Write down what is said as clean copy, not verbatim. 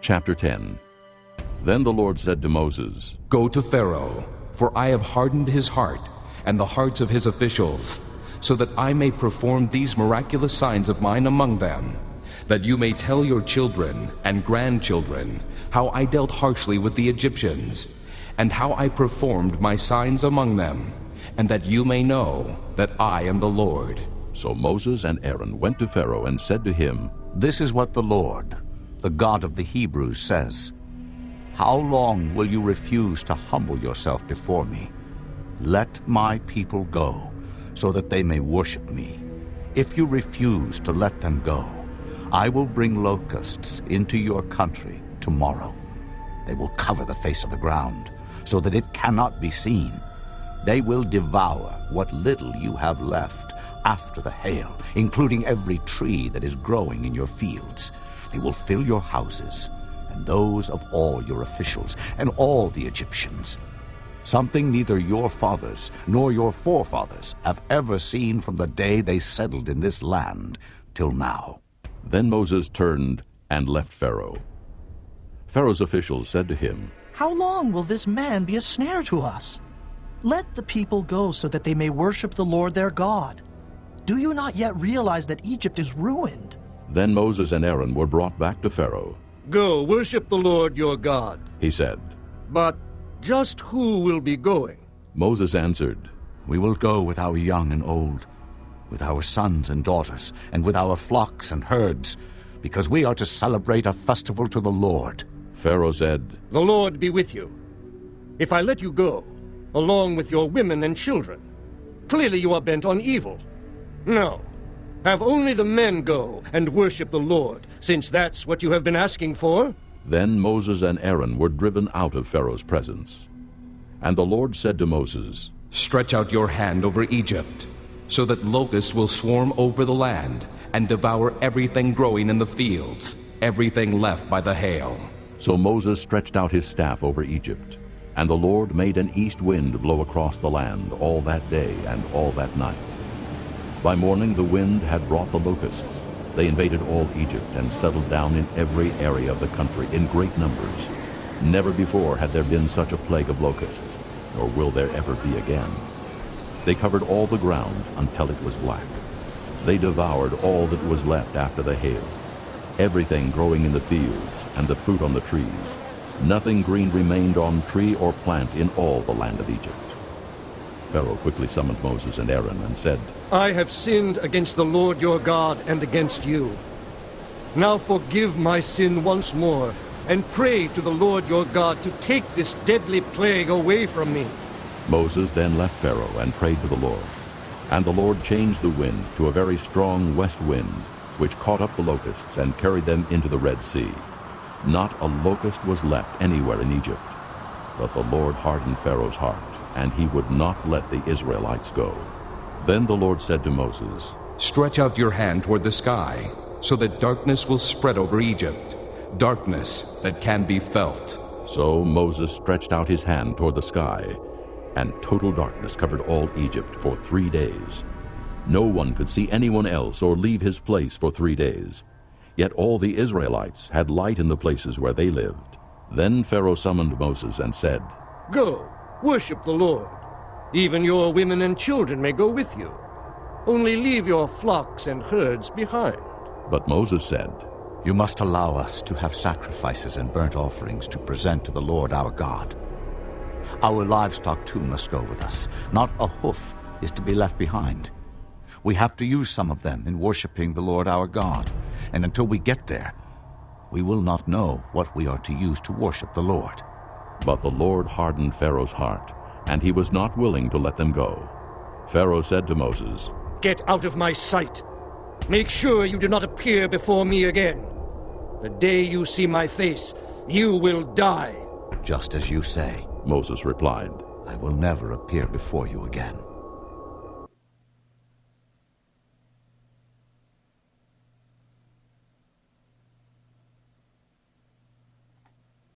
Chapter 10. Then the Lord said to Moses, Go to Pharaoh, for I have hardened his heart and the hearts of his officials, so that I may perform these miraculous signs of mine among them, that you may tell your children and grandchildren how I dealt harshly with the Egyptians, and how I performed my signs among them, and that you may know that I am the Lord. So Moses and Aaron went to Pharaoh and said to him, This is what the Lord, the God of the Hebrews, says. How long will you refuse to humble yourself before me? Let my people go, so that they may worship me. If you refuse to let them go, I will bring locusts into your country tomorrow. They will cover the face of the ground, so that it cannot be seen. They will devour what little you have left after the hail, including every tree that is growing in your fields. They will fill your houses, and those of all your officials, and all the Egyptians. Something neither your fathers nor your forefathers have ever seen from the day they settled in this land till now. Then Moses turned and left Pharaoh. Pharaoh's officials said to him, How long will this man be a snare to us? Let the people go so that they may worship the Lord their God. Do you not yet realize that Egypt is ruined? Then Moses and Aaron were brought back to Pharaoh. Go, worship the Lord your God. He said, But just who will be going? Moses answered, We will go with our young and old, with our sons and daughters, and with our flocks and herds, because we are to celebrate a festival to the Lord. Pharaoh said, The Lord be with you. If I let you go, along with your women and children, clearly you are bent on evil. No, have only the men go and worship the Lord, since that's what you have been asking for. Then Moses and Aaron were driven out of Pharaoh's presence. And the Lord said to Moses, Stretch out your hand over Egypt, so that locusts will swarm over the land and devour everything growing in the fields, everything left by the hail. So Moses stretched out his staff over Egypt, and the Lord made an east wind blow across the land all that day and all that night. By morning the wind had brought the locusts. They invaded all Egypt and settled down in every area of the country in great numbers. Never before had there been such a plague of locusts, nor will there ever be again. They covered all the ground until it was black. They devoured all that was left after the hail, everything growing in the fields and the fruit on the trees. Nothing green remained on tree or plant in all the land of Egypt. Pharaoh quickly summoned Moses and Aaron and said, I have sinned against the Lord your God and against you. Now forgive my sin once more, and pray to the Lord your God to take this deadly plague away from me. Moses then left Pharaoh and prayed to the Lord. And the Lord changed the wind to a very strong west wind, which caught up the locusts and carried them into the Red Sea. Not a locust was left anywhere in Egypt. But the Lord hardened Pharaoh's heart, and he would not let the Israelites go. Then the Lord said to Moses, Stretch out your hand toward the sky, so that darkness will spread over Egypt, darkness that can be felt. So Moses stretched out his hand toward the sky, and total darkness covered all Egypt for 3 days. No one could see anyone else or leave his place for 3 days. Yet all the Israelites had light in the places where they lived. Then Pharaoh summoned Moses and said, Go, worship the Lord. Even your women and children may go with you. Only leave your flocks and herds behind. But Moses said, You must allow us to have sacrifices and burnt offerings to present to the Lord our God. Our livestock too must go with us. Not a hoof is to be left behind. We have to use some of them in worshiping the Lord our God. And until we get there, we will not know what we are to use to worship the Lord. But the Lord hardened Pharaoh's heart, and he was not willing to let them go. Pharaoh said to Moses, Get out of my sight. Make sure you do not appear before me again. The day you see my face, you will die. Just as you say, Moses replied. I will never appear before you again.